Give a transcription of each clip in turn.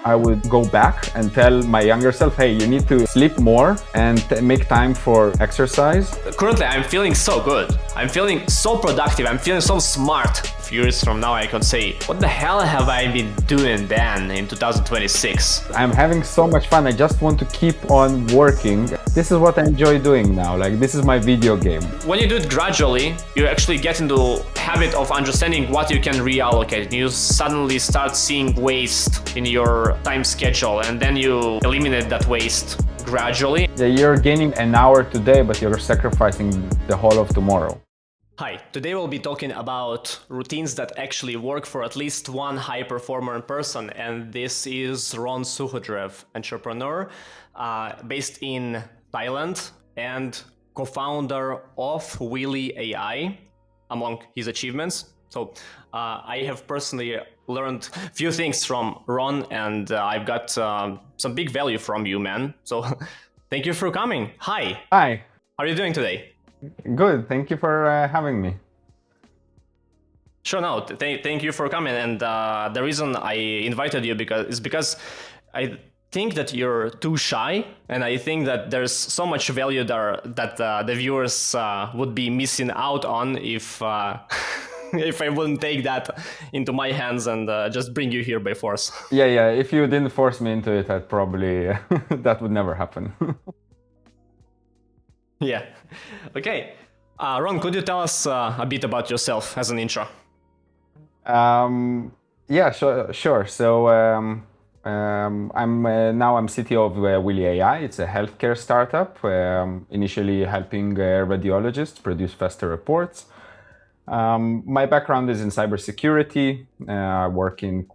I would go back and tell my younger self, hey, you need to sleep more and make time for exercise. Currently, I'm feeling so good. I'm feeling so productive. I'm feeling so smart. A few years from now, I could say, what the hell have I been doing then in 2026? I'm having so much fun. I just want to keep on working. This is what I enjoy doing now. Like, this is my video game. When you do it gradually, you actually get into habit of understanding what you can reallocate. You suddenly start seeing waste in your time schedule, and then you eliminate that waste gradually. Yeah, you're gaining an hour today, but you're sacrificing the whole of tomorrow. Hi, today we'll be talking about routines that actually work for at least one high performer in person, and this is Ron Suhodrev, entrepreneur based in Thailand and co-founder of Willie AI, among his achievements. So I have personally learned a few things from Ron, and I've got some big value from you, man. So thank you for coming. Hi. Hi. How are you doing today? Good. Thank you for having me. Sure. No. Thank you for coming. And the reason I invited you is because I think that you're too shy, and I think that there's so much value there that the viewers would be missing out on if if I wouldn't take that into my hands and just bring you here by force. Yeah. If you didn't force me into it, I'd probably that would never happen. Yeah. Okay. Ron, could you tell us a bit about yourself as an intro? Yeah, sure. So I'm CTO of Willie AI. It's a healthcare startup, initially helping radiologists produce faster reports. My background is in cybersecurity. I work in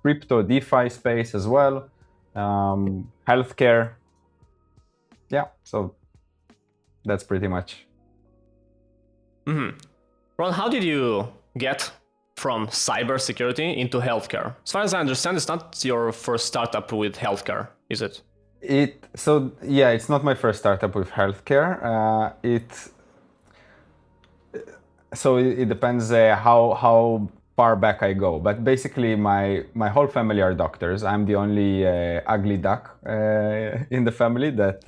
crypto, DeFi space as well. Healthcare. Yeah, so that's pretty much. Mm-hmm. Ron, how did you get from cybersecurity into healthcare? As far as I understand, it's not your first startup with healthcare, is it? It's not my first startup with healthcare. It depends how far back I go. But basically, my whole family are doctors. I'm the only ugly duck in the family that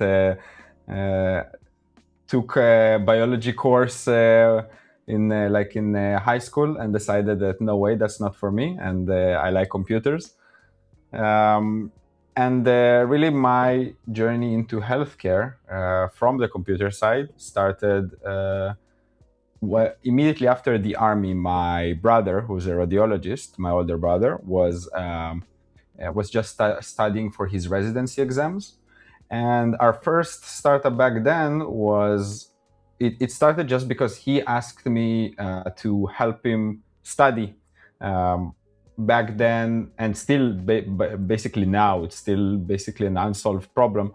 took a biology course in high school and decided that no way, that's not for me, and I like computers. Really, my journey into healthcare from the computer side started immediately after the army. My brother, who's a radiologist, my older brother, was just studying for his residency exams. And our first startup back then was, it started just because he asked me to help him study. Back then, and still basically now, it's still basically an unsolved problem.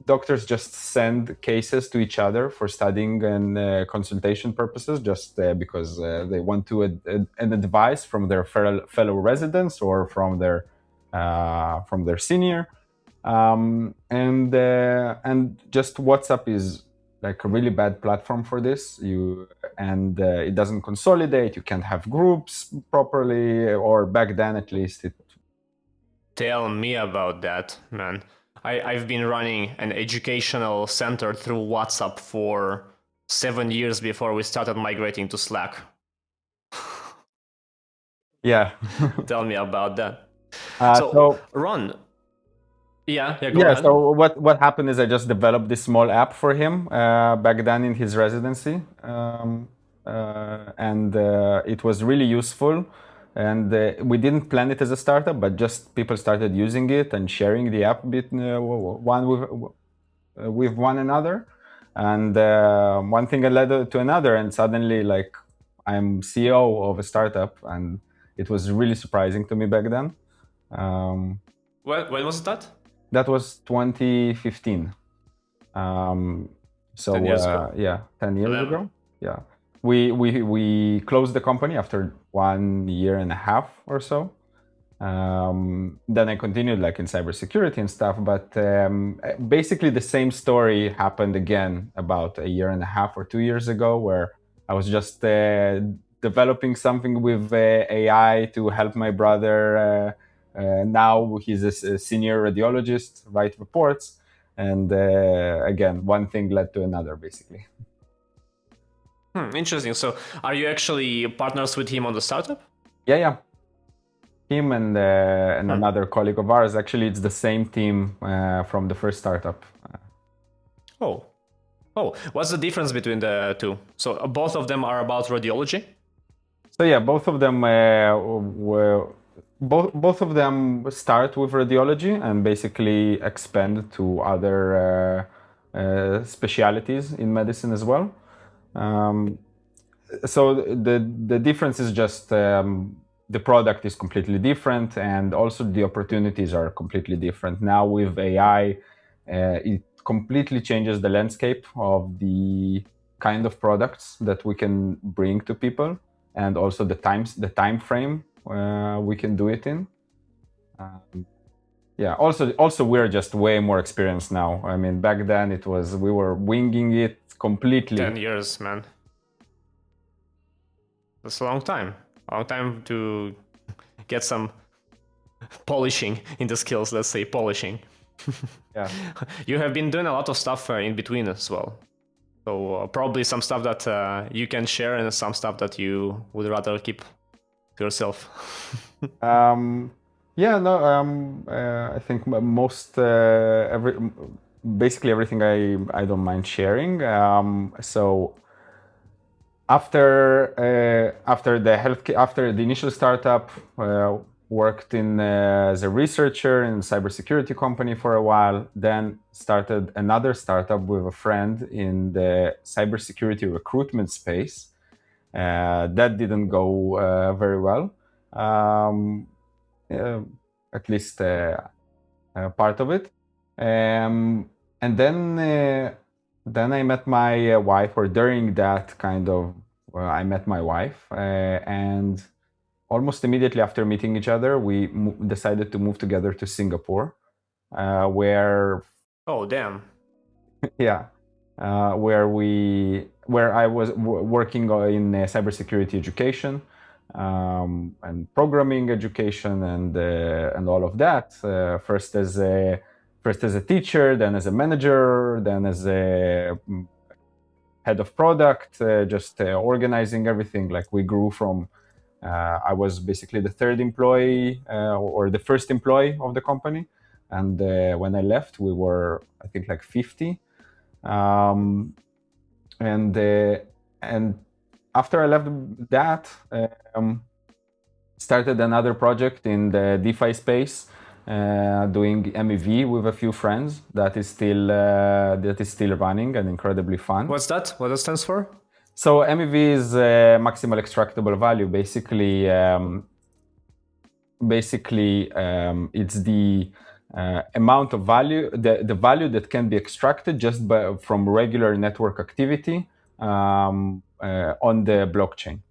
Doctors just send cases to each other for studying and consultation purposes, just because they want to an advice from their fellow residents or from their senior. And just WhatsApp is like a really bad platform for this. It doesn't consolidate. You can't have groups properly, or back then at least. Tell me about that, man. I've been running an educational center through WhatsApp for 7 years before we started migrating to Slack. Yeah. Tell me about that. So Ron. Go ahead. So what happened is I just developed this small app for him back then in his residency, and it was really useful. And we didn't plan it as a startup, but just people started using it and sharing the app with one another. And one thing led to another, and suddenly, like, I'm CEO of a startup, and it was really surprising to me back then. When was that? That was 2015. 10 years ago. 10 years ago. Yeah. We closed the company after 1 year and a half or so. Then I continued like in cybersecurity and stuff, but basically the same story happened again about a year and a half or 2 years ago, where I was just developing something with AI to help my brother Now he's a senior radiologist, write reports, and again, one thing led to another, basically. Interesting. So are you actually partners with him on the startup? Yeah. Him and another colleague of ours. Actually, it's the same team from the first startup. Oh, what's the difference between the two? So both of them are about radiology? So yeah, both of them both of them start with radiology and basically expand to other specialities in medicine as well. So the difference is just the product is completely different, and also the opportunities are completely different. Now with AI, it completely changes the landscape of the kind of products that we can bring to people, and also the time frame we can do it in. Yeah. Also, we're just way more experienced now. I mean, back then we were winging it completely. 10 years, man. That's a long time. A long time to get some polishing in the skills, let's say polishing. Yeah. You have been doing a lot of stuff in between as well. So probably some stuff that you can share and some stuff that you would rather keep to yourself. Yeah, no, I think basically everything I don't mind sharing. So after the initial startup, worked as a researcher in a cybersecurity company for a while. Then started another startup with a friend in the cybersecurity recruitment space. That didn't go very well. At least part of it. And then I met my wife, or during that kind of, I met my wife, and almost immediately after meeting each other, we decided to move together to Singapore, where. Oh, damn. Yeah, where I was working in cybersecurity education, and programming education, and all of that. First as a teacher, then as a manager, then as a head of product, just organizing everything. Like we grew from. I was basically the third employee or the first employee of the company, and when I left, we were, I think, like 50. And after I left that, started another project in the DeFi space, doing MEV with a few friends. That is still running and incredibly fun. What's that? What that stands for? So MEV is maximal extractable value. Basically, it's the amount of value, the value that can be extracted just from regular network activity on the blockchain.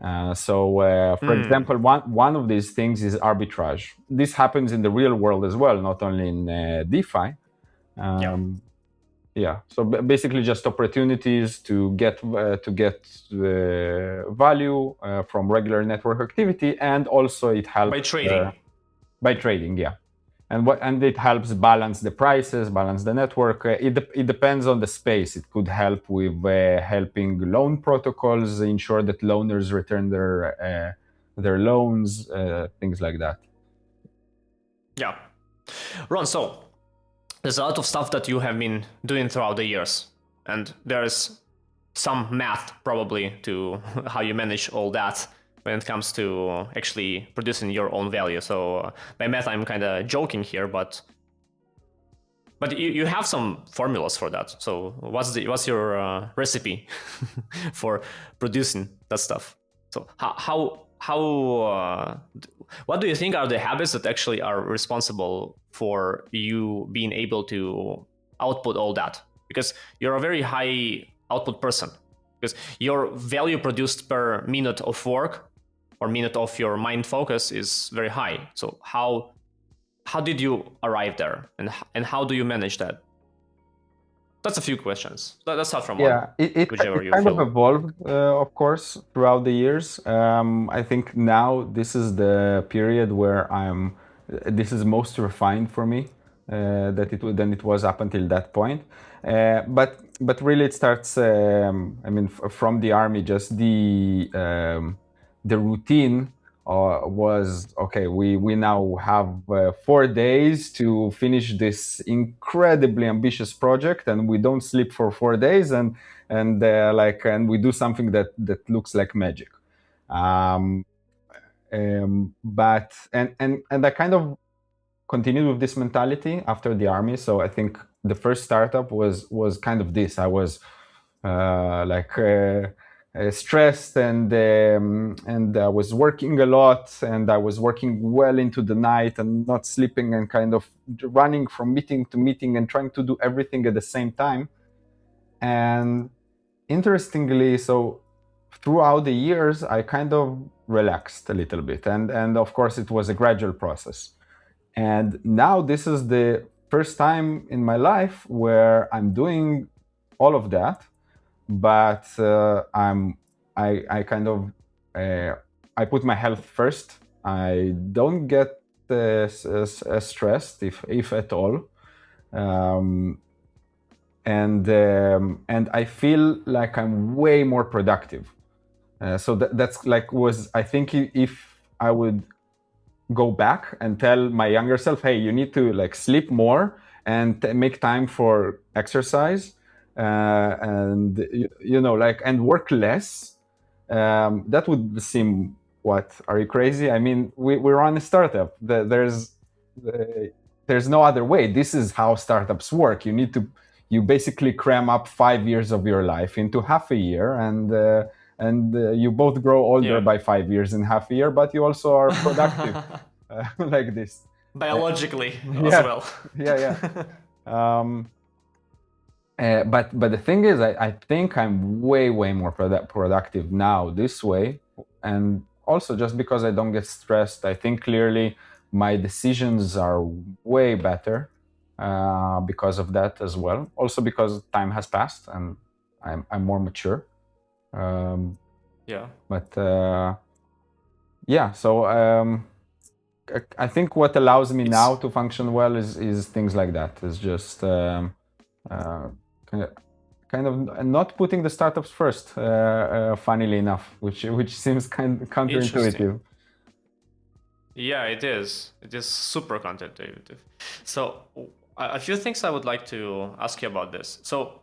For example, one of these things is arbitrage. This happens in the real world as well, not only in DeFi. Yeah. So basically, just opportunities to get value from regular network activity, and also it helps by trading. By trading, yeah. And it helps balance the prices, balance the network. It depends on the space. It could help with helping loan protocols ensure that loaners return their loans, things like that. Yeah. Ron, so there's a lot of stuff that you have been doing throughout the years, and there's some math probably to how you manage all that when it comes to actually producing your own value. So by math, I'm kind of joking here, but you have some formulas for that. So what's your recipe for producing that stuff? So what do you think are the habits that actually are responsible for you being able to output all that? Because you're a very high output person, because your value produced per minute of work or minute of your mind focus is very high. So how did you arrive there, and how do you manage that? That's a few questions. Let's start from one, Yeah, it whichever you kind of feel. evolved, of course, throughout the years. I think now this is the period where this is most refined for me than it was up until that point. But really, it starts. I mean, from the army, just the routine was okay. We now have 4 days to finish this incredibly ambitious project, and we don't sleep for 4 days, and we do something that looks like magic. Um, but and I kind of continued with this mentality after the army. So I think the first startup was kind of this. I was stressed, and I was working a lot, and I was working well into the night and not sleeping, and kind of running from meeting to meeting and trying to do everything at the same time. And interestingly, so throughout the years, I kind of relaxed a little bit, and of course, it was a gradual process. And now this is the first time in my life where I'm doing all of that, but I kind of I put my health first. I don't get stressed, if at all, um, and I feel like I'm way more productive. So that's like was I think if I would go back and tell my younger self, hey, you need to like sleep more and make time for exercise, and like, and work less, that would seem, what, are you crazy? I mean, we run a startup. There's no other way. This is how startups work. You basically cram up 5 years of your life into half a year, and you both grow older Yeah. by 5 years in half a year, but you also are productive like this. Biologically as Yeah, well. yeah. Um, but the thing is, I think I'm way more productive now this way, and also just because I don't get stressed. I think clearly my decisions are way better because of that as well. Also because time has passed and I'm more mature. Yeah. But yeah, so I think what allows me now to function well is things like that. It's just uh, kind of not putting the startups first. Funnily enough, which seems kind of counterintuitive. Yeah, it is. It is super counterintuitive. So a few things I would like to ask you about this. So,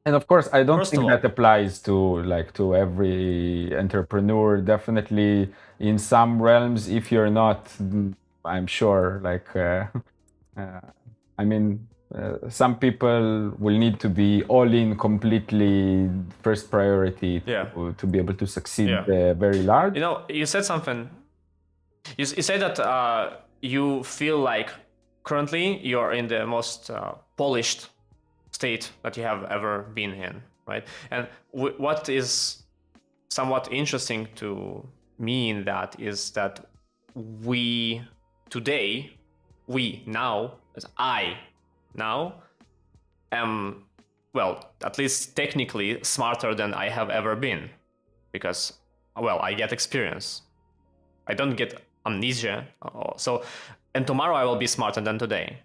And of course, I don't first of think all, that applies to every entrepreneur. Definitely, in some realms, if you're not, I'm sure, uh, I mean, some people will need to be all in completely first priority yeah, to be able to succeed yeah. very large. You said something. You said that you feel like currently you're in the most polished state that you have ever been in, right? And what is somewhat interesting to me in that is that we today, we now, as I now am, well, at least technically smarter than I have ever been because, well, I get experience. I don't get amnesia. So, and tomorrow I will be smarter than today.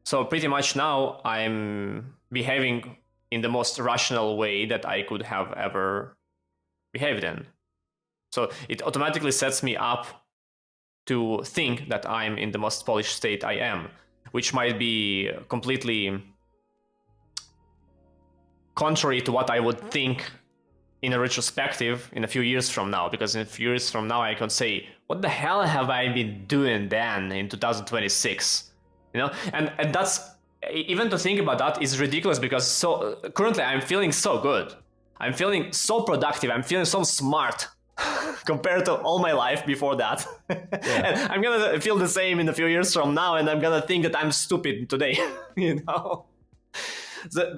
So pretty much now I'm behaving in the most rational way that I could have ever behaved in. So it automatically sets me up to think that I'm in the most polished state I am, which might be completely contrary to what I would think in a retrospective in a few years from now, because in a few years from now I can say, what the hell have I been doing then in 2026? And that's, even to think about that is ridiculous, because so currently I'm feeling so good, I'm feeling so productive, I'm feeling so smart compared to all my life before that. Yeah. And I'm gonna feel the same in a few years from now, and I'm gonna think that I'm stupid today. So,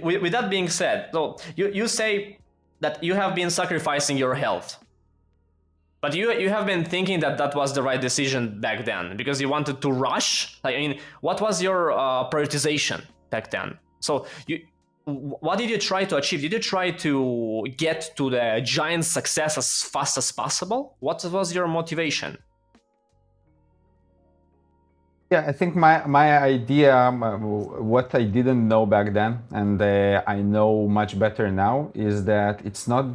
with that being said, so you say that you have been sacrificing your health, but you have been thinking that that was the right decision back then because you wanted to rush. Like, I mean, what was your prioritization back then. So what did you try to achieve? Did you try to get to the giant success as fast as possible? What was your motivation? Yeah, I think my idea, what I didn't know back then, and I know much better now, is that it's not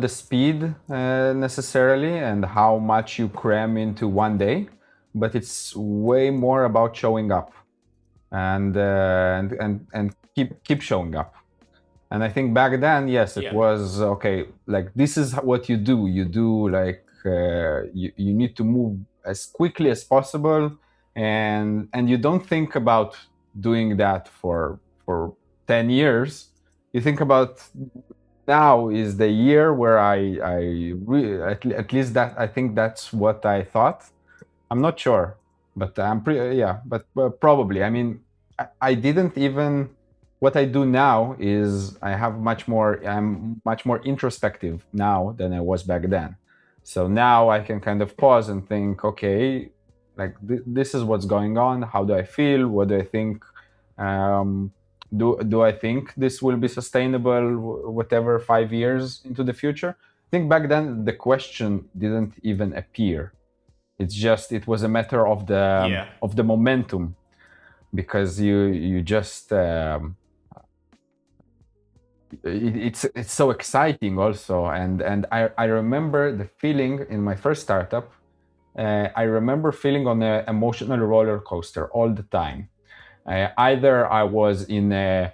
the speed necessarily and how much you cram into one day, but it's way more about showing up and keep showing up. And I think back then, yes, it was okay. Like, this is what you do. You do like you need to move as quickly as possible, and you don't think about doing that for 10 years. You think about, now is the year where at least that, I think that's what I thought. I'm not sure, but I'm pretty, yeah, but probably. I mean, I didn't even. What I do now is I'm much more introspective now than I was back then. So now I can kind of pause and think, okay, like this is what's going on. How do I feel? What do I think? Do I think this will be sustainable, whatever, 5 years into the future? I think back then the question didn't even appear. It's just, it was a matter of the momentum, because you just it's so exciting also, and I remember the feeling in my first startup. I remember feeling on an emotional roller coaster all the time. Either I was in a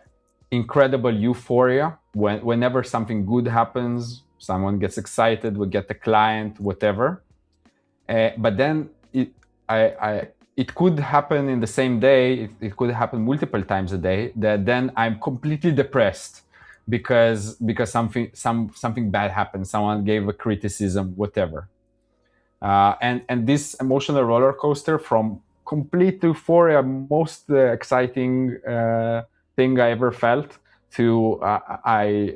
incredible euphoria whenever something good happens, someone gets excited, we get a client, whatever. But then it could happen in the same day. It could happen multiple times a day. That then I'm completely depressed because something bad happened. Someone gave a criticism, whatever. And this emotional roller coaster from complete euphoria, most exciting thing I ever felt, to I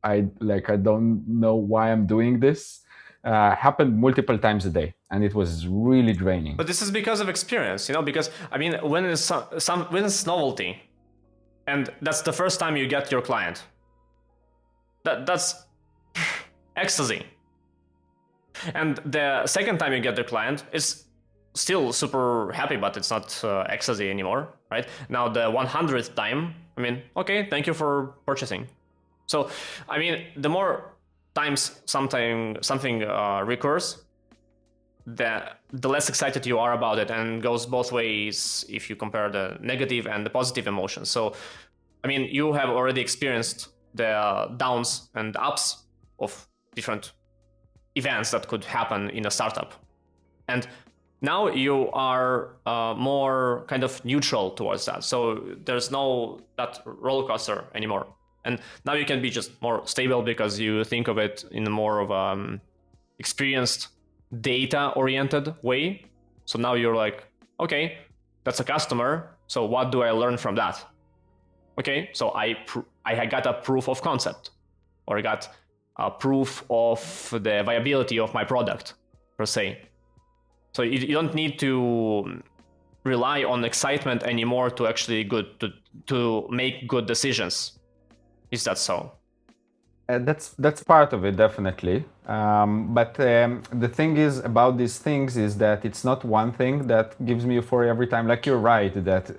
don't know why I'm doing this, happened multiple times a day, and it was really draining. But this is because of experience, because I mean, when it's novelty, and that's the first time you get your client, that's ecstasy. And the second time you get the client, it's still super happy, but it's not ecstasy anymore, right? Now the 100th time, I mean, okay, thank you for purchasing. So, I mean, the more times something recurs, the less excited you are about it, and goes both ways if you compare the negative and the positive emotions. So, I mean, you have already experienced the downs and ups of different events that could happen in a startup. And now you are more kind of neutral towards that. So there's no that roller coaster anymore. And now you can be just more stable because you think of it in a more of experienced, data-oriented way. So now you're like, okay, that's a customer. So what do I learn from that? Okay, so I got a proof of concept, or I got a proof of the viability of my product, per se. So you don't need to rely on excitement anymore to actually to make good decisions. Is that so? That's part of it, definitely. But the thing is about these things is that it's not one thing that gives me euphoria every time. Like, you're right that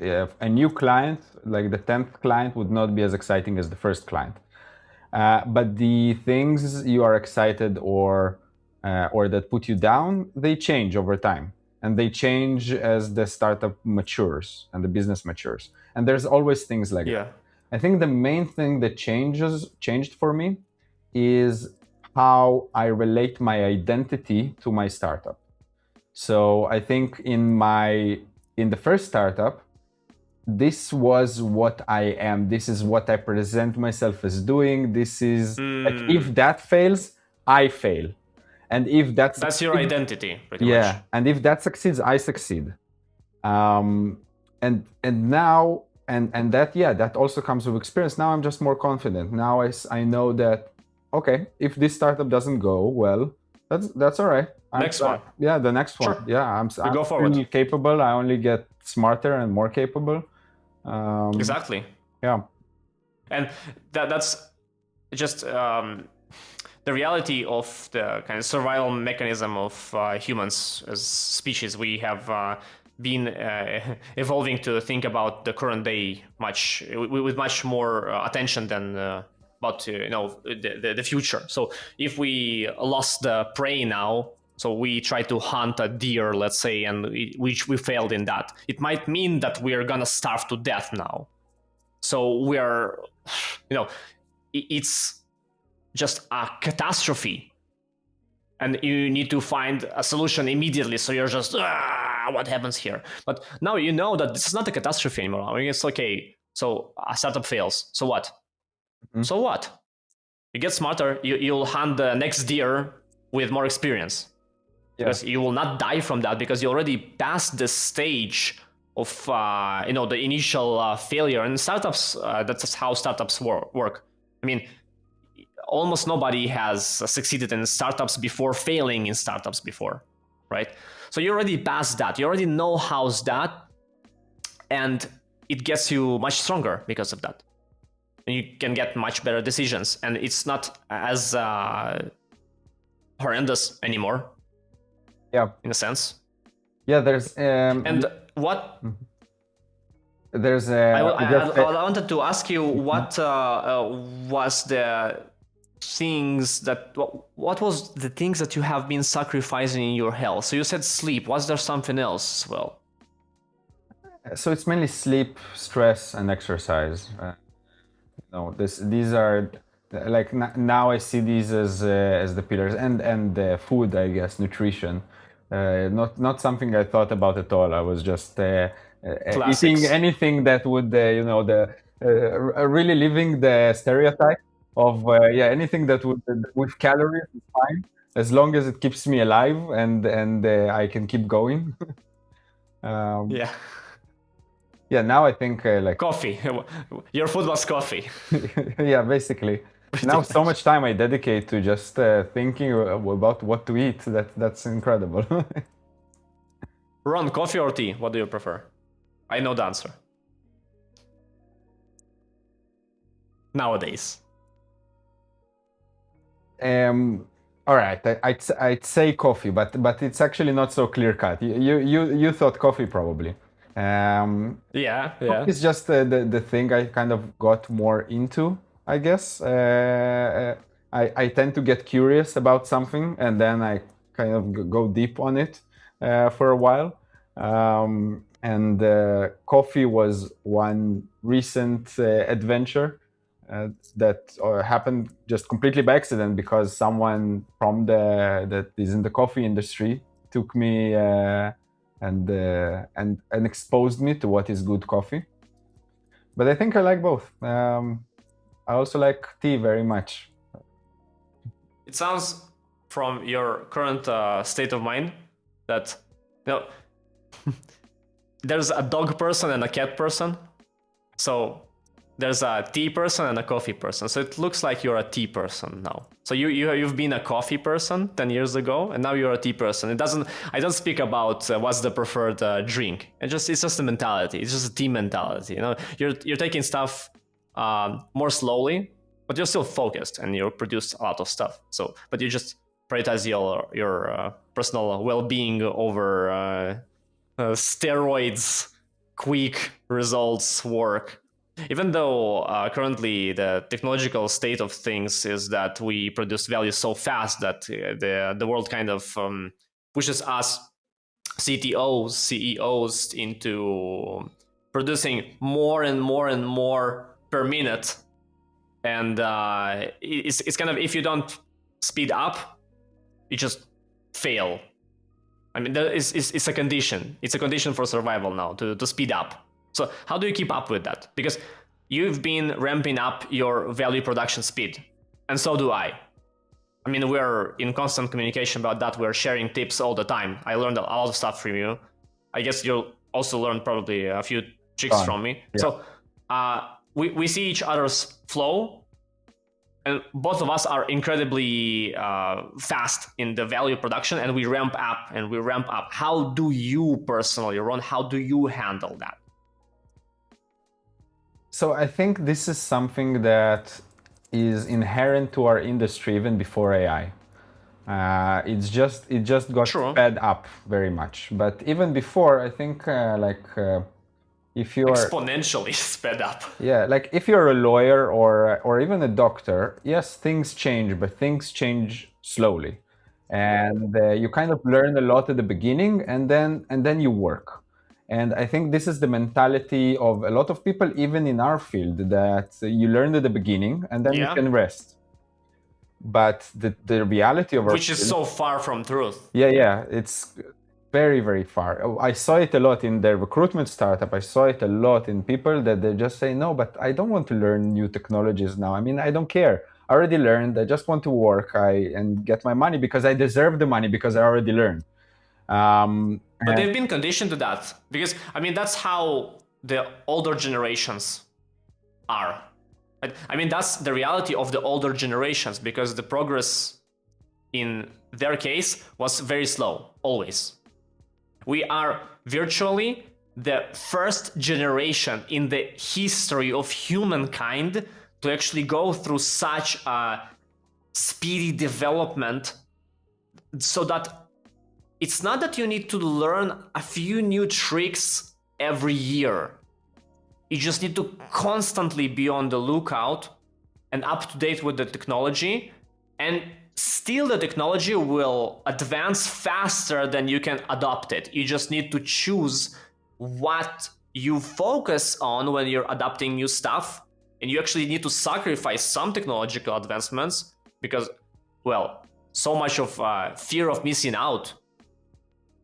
a new client, like the 10th client, would not be as exciting as the first client. But the things you are excited or that put you down, they change over time, and they change as the startup matures and the business matures. And there's always things like that. I think the main thing that changed for me is how I relate my identity to my startup. So I think in the first startup, this was what I am. This is what I present myself as doing. This is like, if that fails, I fail. And if that's your identity, pretty much. Yeah, and if that succeeds, I succeed. And now, and that, yeah, that also comes with experience. Now I'm just more confident. Now I know that, okay, if this startup doesn't go well, that's all right. Next one. Yeah, the next one. Sure. Yeah, I'm go forward. capable. I only get smarter and more capable. Exactly. Yeah. And that's just the reality of the kind of survival mechanism of humans as species. We have been evolving to think about the current day with much more attention than about the future. So if we lost the prey now, so we try to hunt a deer, let's say, and we failed in that, it might mean that we are gonna starve to death now. So we are, it's just a catastrophe, and you need to find a solution immediately. So you're just, what happens here? But now you know that this is not a catastrophe anymore. I mean, it's okay. So a startup fails. So what? Mhm. So what? You get smarter. You'll hunt the next deer with more experience, Yeah. because you will not die from that, because you already passed the stage of the initial failure. And startups, that's how startups work. I mean, almost nobody has succeeded in startups before failing in startups before, right? So you already passed that. You already know how's that, and it gets you much stronger because of that. And you can get much better decisions, and it's not as horrendous anymore. Yeah. In a sense. Yeah. There's And what there's I just wanted to ask you, what was the things that what was the things that you have been sacrificing in your health? So you said sleep. Was there something else as well? so it's mainly sleep, stress, and exercise. These are like now I see these as the pillars, and food, I guess, nutrition. Not something I thought about at all. I was just eating Classics. anything that would really living the stereotype of anything that would with calories is fine as long as it keeps me alive and I can keep going. um, Yeah. yeah, now I think like Coffee. Your food was coffee. yeah, basically. Pretty Now so much. much time I dedicate to just thinking about what to eat. That's incredible. Ron, coffee or tea? What do you prefer? I know the answer. Nowadays. All right, I'd say coffee, but it's actually not so clear cut. You thought coffee probably. Yeah, Coffee yeah. is just the thing I kind of got more into, I guess. I tend to get curious about something and then I kind of go deep on it for a while. And coffee was one recent adventure that happened just completely by accident because someone from that is in the coffee industry took me and exposed me to what is good coffee. But I think I like both. I also like tea very much. It sounds from your current state of mind that there's a dog person and a cat person. So there's a tea person and a coffee person. So it looks like you're a tea person now. So you've been a coffee person 10 years ago, and now you're a tea person. I don't speak about what's the preferred drink. It's just a mentality. It's just a tea mentality. You're taking stuff more slowly, but you're still focused and you produce a lot of stuff. So, but you just prioritize your personal well-being over steroids, quick results work. Even though currently the technological state of things is that we produce value so fast that the world kind of pushes us CTOs, CEOs into producing more and more and more per minute, and it's kind of, if you don't speed up, you just fail. I mean, it's a condition. It's a condition for survival now to speed up. So how do you keep up with that? Because you've been ramping up your value production speed, and so do I. I mean, we're in constant communication about that. We're sharing tips all the time. I learned a lot of stuff from you. I guess you'll also learn probably a few tricks Fun. from me. Yeah. So we see each other's flow, and both of us are incredibly fast in the value production, and we ramp up and we ramp up. How do you personally, Ron, how do you handle that? So I think this is something that is inherent to our industry even before AI. It just got True. sped up very much. But even before, I think if you are Exponentially sped up. yeah, like if you're a lawyer or even a doctor, yes, things change, but things change slowly, and you kind of learn a lot at the beginning, and then you work. And I think this is the mentality of a lot of people, even in our field, that you learn at the beginning and then you Yeah. can rest. But the reality of our Which is field, so far from truth. yeah, it's very, very far. Oh, I saw it a lot in the recruitment startup. I saw it a lot in people that they just say, no, but I don't want to learn new technologies now. I mean, I don't care. I already learned. I just want to work and get my money because I deserve the money because I already learned. But And they've been conditioned to that because, I mean, that's how the older generations are. I mean, that's the reality of the older generations because the progress in their case was very slow, always. We are virtually the first generation in the history of humankind to actually go through such a speedy development so that it's not that you need to learn a few new tricks every year. You just need to constantly be on the lookout and up to date with the technology, and still the technology will advance faster than you can adopt it. You just need to choose what you focus on when you're adopting new stuff, and you actually need to sacrifice some technological advancements because, well, so much of fear of missing out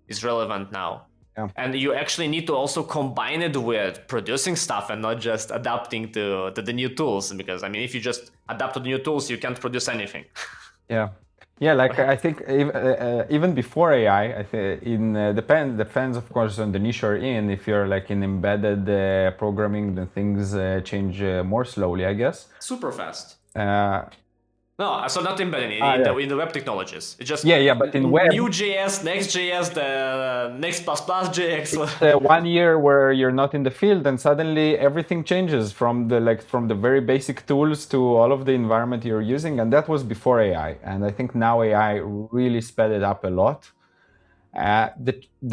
is relevant now. yeah. And you actually need to also combine it with producing stuff and not just adapting to the new tools. Because, I mean, if you just adapt to the new tools, you can't produce anything. Yeah, yeah. Like I think even before AI, I think depends of course on the niche you're in. If you're like in embedded programming, then things change more slowly, I guess. Super fast. Uh, No, so not embedded yeah. in the web technologies. It's just Yeah, but in web, new JS, next JS, the next plus plus JX. it's 1 year where you're not in the field, and suddenly everything changes from the very basic tools to all of the environment you're using, and that was before AI. And I think now AI really sped it up a lot.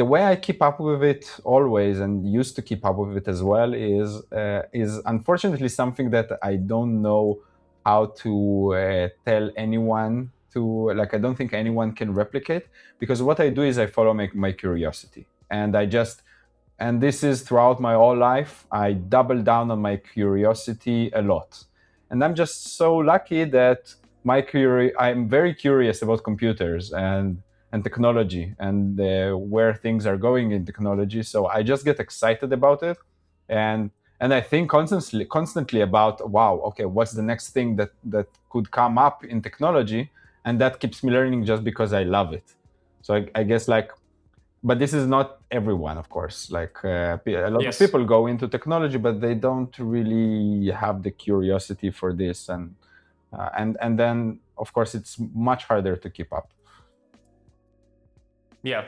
The way I keep up with it always and used to keep up with it as well is unfortunately something that I don't know how to tell anyone to, like, I don't think anyone can replicate, because what I do is I follow my curiosity, and this is throughout my whole life. I double down on my curiosity a lot, and I'm just so lucky that I'm very curious about computers and technology and where things are going in technology. So I just get excited about it, and I think constantly about, wow, okay, what's the next thing that could come up in technology, and that keeps me learning just because I love it. So I guess, like, but this is not everyone, of course. Like a lot of Yes. people go into technology, but they don't really have the curiosity for this, and then of course it's much harder to keep up. Yeah,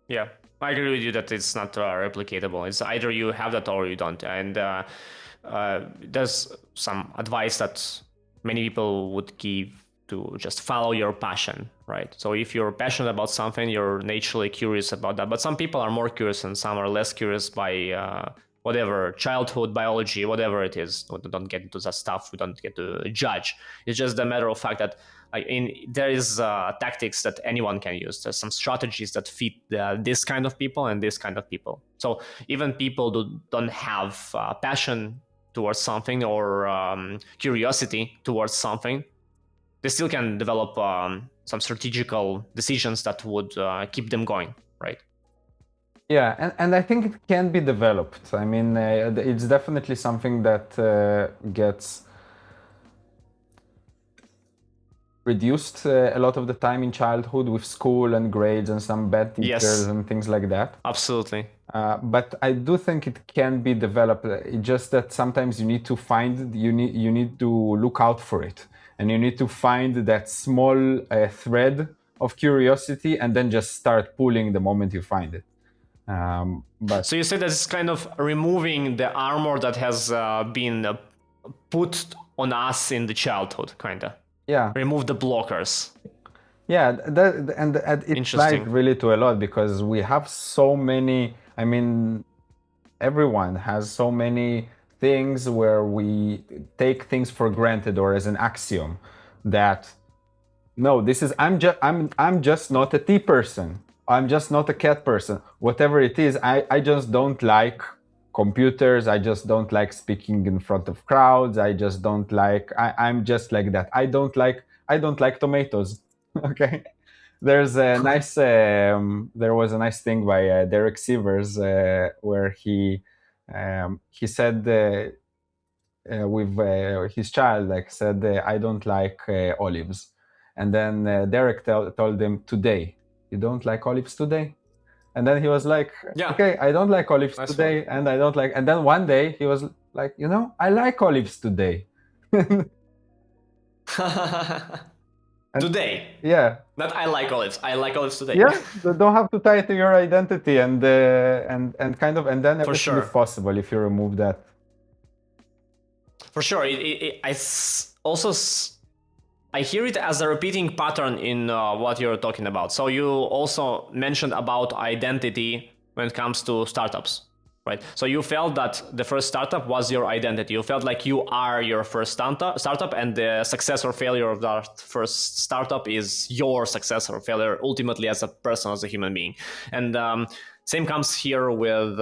yeah. I agree with you that it's not replicatable. It's either you have that or you don't. And there's some advice that many people would give to just follow your passion, right? So if you're passionate about something, you're naturally curious about that. But some people are more curious and some are less curious by whatever, childhood, biology, whatever it is. We don't get into that stuff. We don't get to judge. It's just a matter of fact that there is tactics that anyone can use. There's some strategies that fit this kind of people and this kind of people. So even people who don't have passion towards something or curiosity towards something, they still can develop some strategical decisions that would keep them going, right? Yeah, and I think it can be developed. I mean, it's definitely something that gets reduced a lot of the time in childhood with school and grades and some bad teachers Yes. and things like that. Absolutely. But I do think it can be developed. It's just that sometimes you need to look out for it, and you need to find that small thread of curiosity, and then just start pulling the moment you find it. But So you say that it's kind of removing the armor that has been put on us in the childhood, kind of. yeah, Remove the blockers. yeah, and it applies Interesting. really to a lot because we have so many. I mean, everyone has so many things where we take things for granted or as an axiom that no, this is I'm just not a tea person. I'm just not a cat person. Whatever it is, I just don't like computers. I just don't like speaking in front of crowds. I just don't like I'm just like that. I don't like tomatoes. Okay. There's a nice there was a nice thing by Derek Sivers where he said with his child like said I don't like olives, and then Derek told him today you don't like olives today, and then he was like Yeah. okay I don't like olives Nice today and I don't like, and then one day he was like I like olives today. Today. Yeah. Not I like olives. I like olives today. Yeah, they don't have to tie it to your identity, and kind of, and then For everything sure. is possible if you remove that. For sure. I hear it as a repeating pattern in what you're talking about. So you also mentioned about identity when it comes to startups, right? So you felt that the first startup was your identity. You felt like you are your first startup, and the success or failure of that first startup is your success or failure ultimately as a person, as a human being. And same comes here with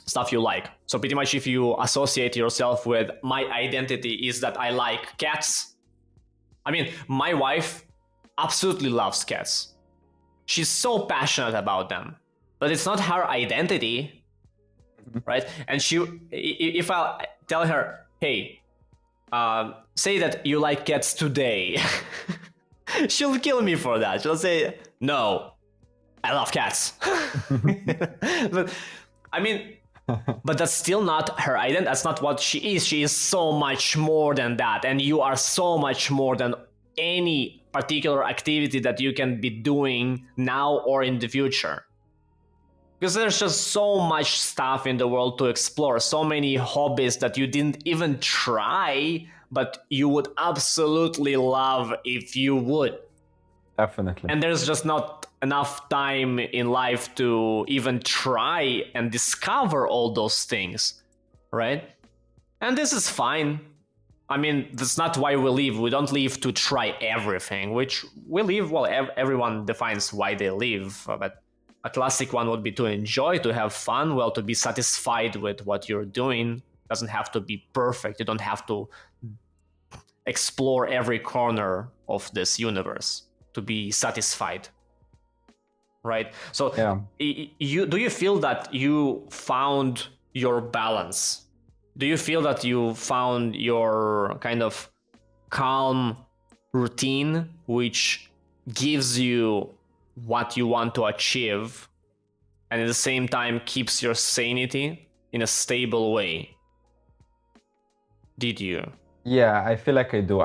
stuff you like. So pretty much if you associate yourself with my identity is that I like cats. I mean, my wife absolutely loves cats. She's so passionate about them, but it's not her identity, right? And if I tell her, hey, say that you like cats today, she'll kill me for that. She'll say, no, I love cats. But I mean, but that's still not her identity. That's not what she is. She is so much more than that. And you are so much more than any particular activity that you can be doing now or in the future. Because there's just so much stuff in the world to explore, so many hobbies that you didn't even try, but you would absolutely love if you would. Definitely. And there's just not enough time in life to even try and discover all those things, right? And this is fine. I mean, that's not why we live. We don't live to try everything, which we live, well, everyone defines why they live, but a classic one would be to enjoy, to have fun, well, to be satisfied with what you're doing. It doesn't have to be perfect. You don't have to explore every corner of this universe to be satisfied, right? So Yeah. do you feel that you found your balance? Do you feel that you found your kind of calm routine which gives you what you want to achieve and at the same time keeps your sanity in a stable way? Did you? Yeah, I feel like I do.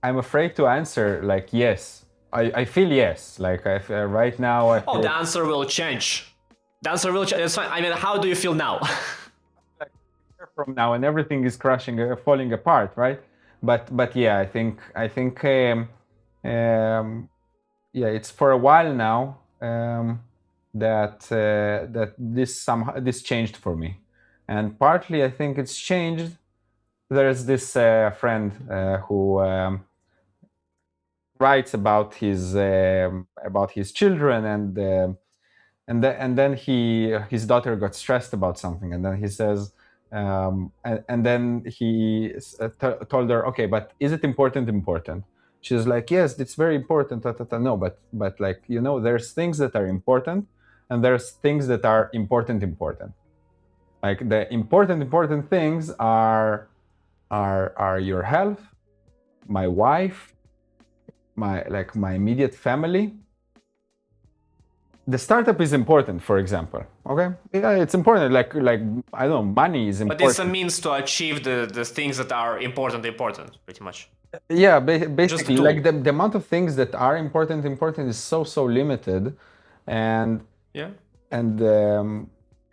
I'm afraid to answer like yes. I feel yes. Like I feel, right now I feel The answer will change. The answer will change. It's fine. I mean, how do you feel now? like a year from now and everything is crashing, falling apart, right? But yeah, I think yeah, it's for a while now that this changed for me, and partly I think it's changed. There's this friend who writes about his children, and then his daughter got stressed about something, and then he says, and then he told her, okay, but is it important? She's like, yes, it's very important. No, but like there's things that are important, and there's things that are important. Like the important things are your health, my wife, my immediate family. The startup is important, for example. Okay, yeah, it's important. Like I don't know, money is important. But it's a means to achieve the things that are important, pretty much. Yeah, basically, do. like the amount of things that are important is so limited, and Yeah. And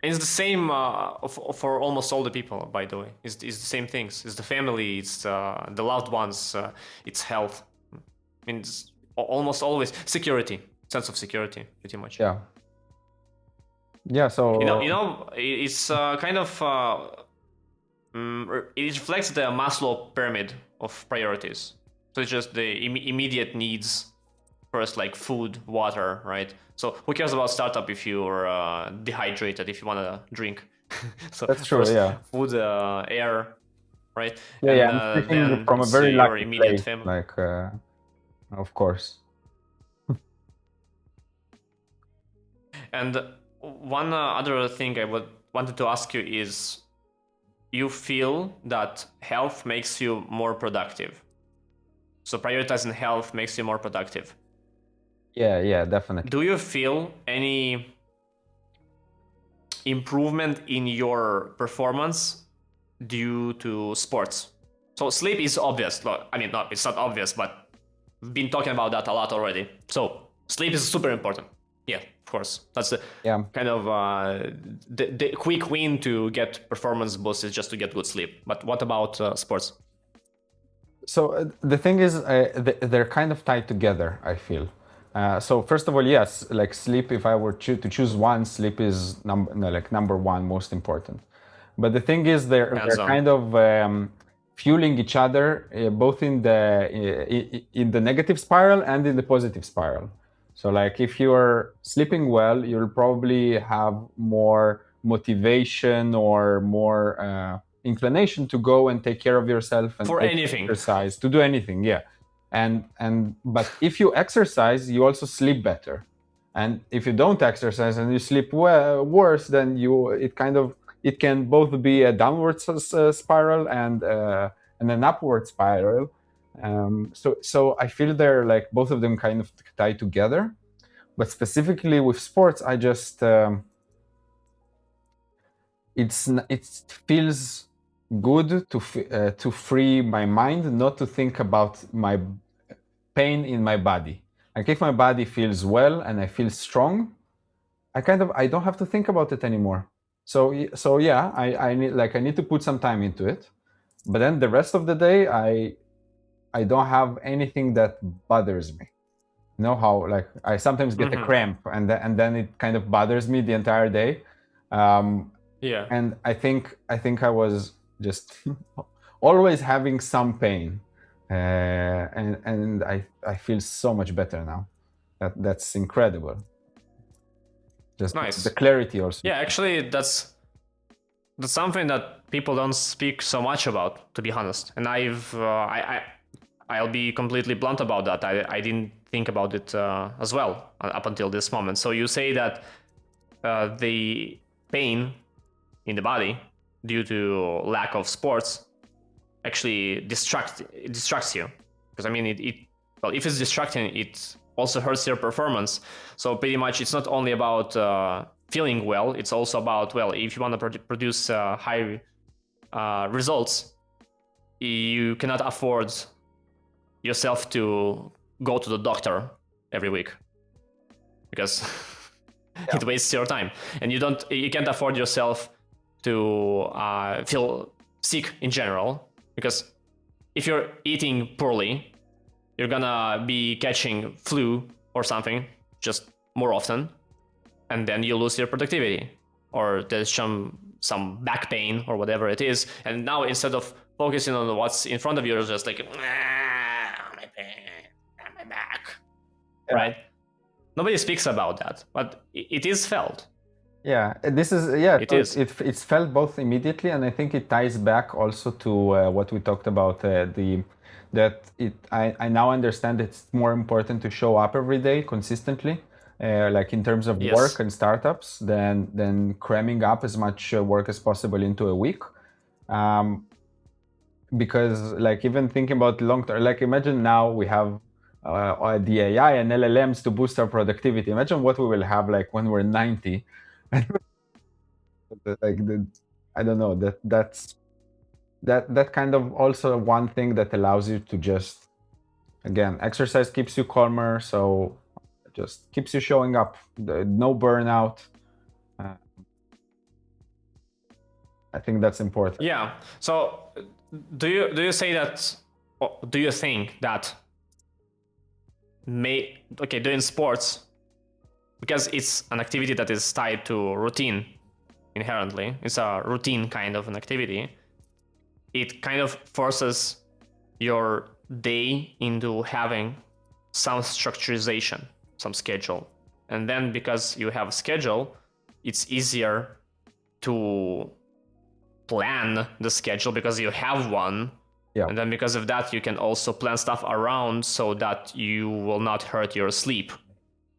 It's the same for almost all the people, by the way. It's the same things. It's the family, it's the loved ones, it's health. I mean, it's almost always security, sense of security, pretty much. yeah, yeah. So It's kind of it reflects the Maslow pyramid of priorities. So it's just the immediate needs first, like food, water, right? So who cares about startup if you're dehydrated, if you want to drink? So that's true. first Yeah, food, air, right? yeah, yeah. And I'm speaking then from a it's very your lucky immediate place, family. like of course. And one other thing I wanted to ask you is, you feel that health makes you more productive. So prioritizing health makes you more productive. Yeah, yeah, definitely. Do you feel any improvement in your performance due to sports? So sleep is obvious. I mean, no, it's not obvious, but we've been talking about that a lot already. So sleep is super important. Yeah, of course. That's the Yeah. kind of the quick win to get performance boost is just to get good sleep. But what about sports? So the thing is, they're kind of tied together, I feel. So first of all, yes, like sleep. If I were to choose one, sleep is number one, most important. But the thing is, they're Hands on. kind of fueling each other, both in the negative spiral and in the positive spiral. So like if you're sleeping well, you'll probably have more motivation or more inclination to go and take care of yourself and For take anything. exercise, to do anything. Yeah. And but if you exercise, you also sleep better. And if you don't exercise and you sleep worse, then it can both be a downward spiral and an upward spiral. So I feel they're like both of them kind of tie together. But specifically with sports, I just it feels good to free my mind, not to think about my pain in my body. Like if my body feels well and I feel strong, I don't have to think about it anymore. So yeah, I need to put some time into it, but then the rest of the day I don't have anything that bothers me. You know how like I sometimes get a cramp and then it kind of bothers me the entire day. Yeah. And I was just always having some pain, and I feel so much better now. That's incredible. Just Nice. the clarity also. Yeah, actually, that's something that people don't speak so much about, to be honest. And I'll be completely blunt about that. I didn't think about it as well up until this moment. So you say that the pain in the body due to lack of sports actually distracts you, because I mean well, if it's distracting, it also hurts your performance. So pretty much it's not only about feeling well, it's also about, well, if you want to produce high results, you cannot afford yourself to go to the doctor every week, because it wastes your time, and you can't afford yourself to feel sick in general, because if you're eating poorly, you're gonna be catching flu or something just more often, and then you lose your productivity, or there's some back pain or whatever it is, and now instead of focusing on what's in front of you, you're just like, my pain, my back, right? Nobody speaks about that, but it is felt. Yeah, this is yeah. It So is. it's felt both immediately, and I think it ties back also to what we talked about. I now understand it's more important to show up every day consistently, like in terms of Yes. work and startups, than cramming up as much work as possible into a week. Because like even thinking about long term, like imagine now we have the AI and LLMs to boost our productivity. Imagine what we will have like when we're 90. I don't know, that kind of also one thing that allows you to just, again, exercise keeps you calmer, so just keeps you showing up. No burnout. I think that's important. Yeah. So do you say that, or do you think that doing sports, because it's an activity that is tied to routine inherently, it's a routine kind of an activity, it kind of forces your day into having some structurization, some schedule. And then because you have a schedule, it's easier to plan the schedule because you have one. Yeah. And then because of that, you can also plan stuff around so that you will not hurt your sleep.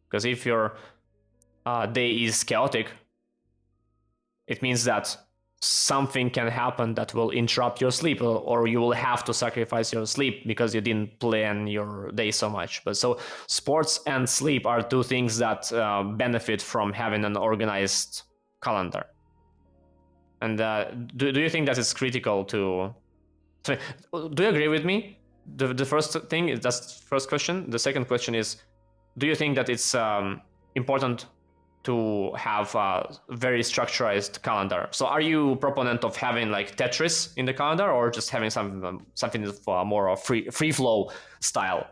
Because if your day is chaotic, it means that something can happen that will interrupt your sleep, or you will have to sacrifice your sleep because you didn't plan your day so much. But so sports and sleep are two things that benefit from having an organized calendar. And do you think that it's critical to... So, do you agree with me? The first thing is, that's the first question. The second question is, do you think that it's important to have a very structured calendar? So are you a proponent of having like Tetris in the calendar, or just having something for more of free flow style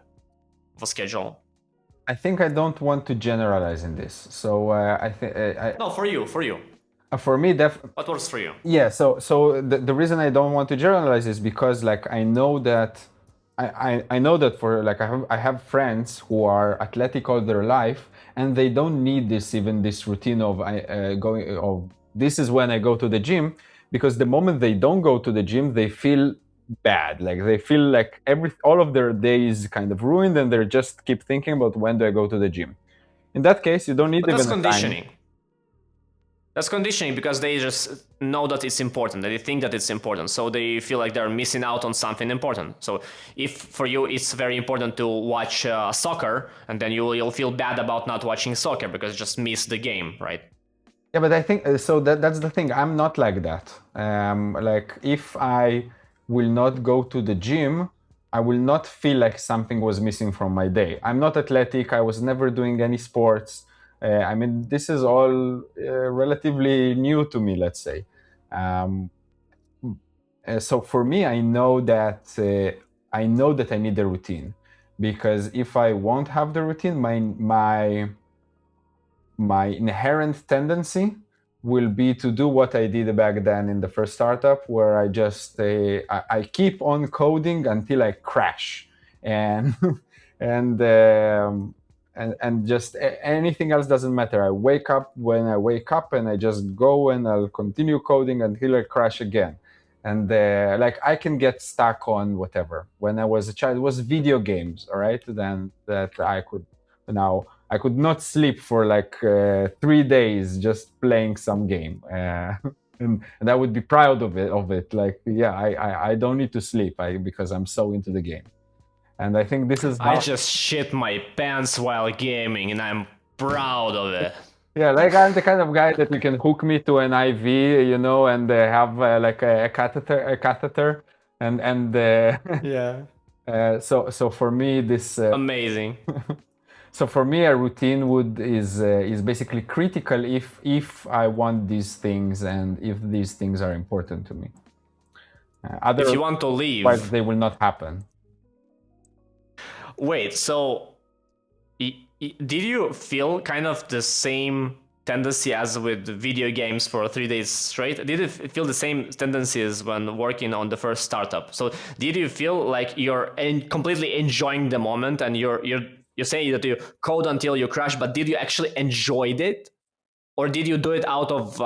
of a schedule? I think I don't want to generalize in this. So I think No, for you. For me, what works for you? Yeah. So the reason I don't want to generalize is because like I know that I know that for like I have friends who are athletic all their life, and they don't need this routine of going of this is when I go to the gym, because the moment they don't go to the gym, they feel bad. Like they feel like all of their day is kind of ruined, and they just keep thinking about when do I go to the gym. In that case, you don't need But even that's conditioning. time. That's conditioning because they just know that it's important, that they think that it's important, so they feel like they're missing out on something important. So if for you it's very important to watch soccer, and then you'll feel bad about not watching soccer because you just missed the game, right? Yeah, but I think so. That's the thing. I'm not like that. Like if I will not go to the gym, I will not feel like something was missing from my day. I'm not athletic. I was never doing any sports. I mean, this is all relatively new to me, let's say. So for me, I know that I need the routine, because if I won't have the routine, my inherent tendency will be to do what I did back then in the first startup, where I just I keep on coding until I crash, and and just anything else doesn't matter. I wake up when I wake up, and I just go and I'll continue coding until I crash again. And like I can get stuck on whatever. When I was a child, it was video games, all right? Then that I could now. I could not sleep for like 3 days just playing some game, and I would be proud of it. Like, yeah, I don't need to sleep because I'm so into the game, and I think this is how I just shit my pants while gaming, and I'm proud of it. Yeah, like I'm the kind of guy that you can hook me to an IV, you know, and have like a catheter, and Yeah. So for me this Amazing. So for me, a routine is basically critical if I want these things and if these things are important to me. If you want to leave, they will not happen. Wait, so did you feel kind of the same tendency as with video games for 3 days straight? Did you feel the same tendencies when working on the first startup? So did you feel like you're completely enjoying the moment, and you're saying that you code until you crash, but did you actually enjoy it? Or did you do it out of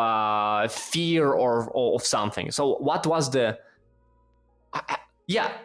fear or of something? So what was the...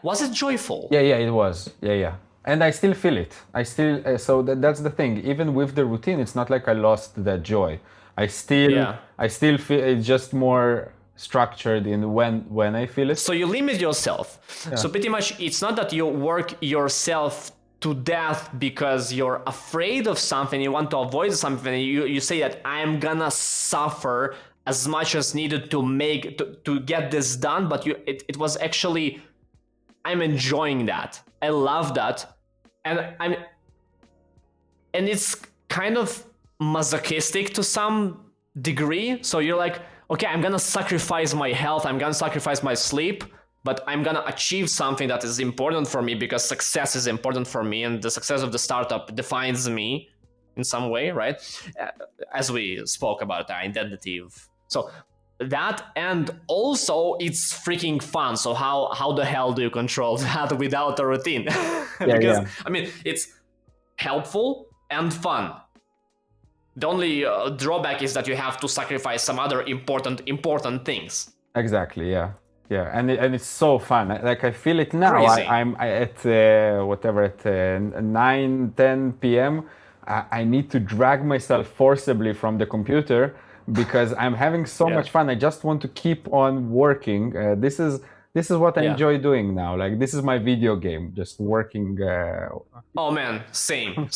was it joyful? Yeah, it was. Yeah. And I still feel it. I still, so that's the thing. Even with the routine, it's not like I lost that joy. I still feel it's just more structured in when I feel it. So you limit yourself. Yeah. So pretty much it's not that you work yourself to death because you're afraid of something, you want to avoid something, you say that I'm gonna suffer as much as needed to get this done, but it was actually, I'm enjoying that, I love that, and and it's kind of masochistic to some degree. So you're like, okay, I'm gonna sacrifice my health, I'm gonna sacrifice my sleep, but I'm gonna achieve something that is important for me because success is important for me, and the success of the startup defines me in some way, right? As we spoke about the identity of, so that, and also it's freaking fun. So how the hell do you control that without a routine? Because I mean, it's helpful and fun. The only drawback is that you have to sacrifice some other important things. Exactly. Yeah. Yeah, and it's so fun. Like I feel it now. I'm at whatever at 9-10 p.m. I need to drag myself forcibly from the computer because I'm having so much fun. I just want to keep on working. This is what I enjoy doing now. Like this is my video game, just working. Oh man, same.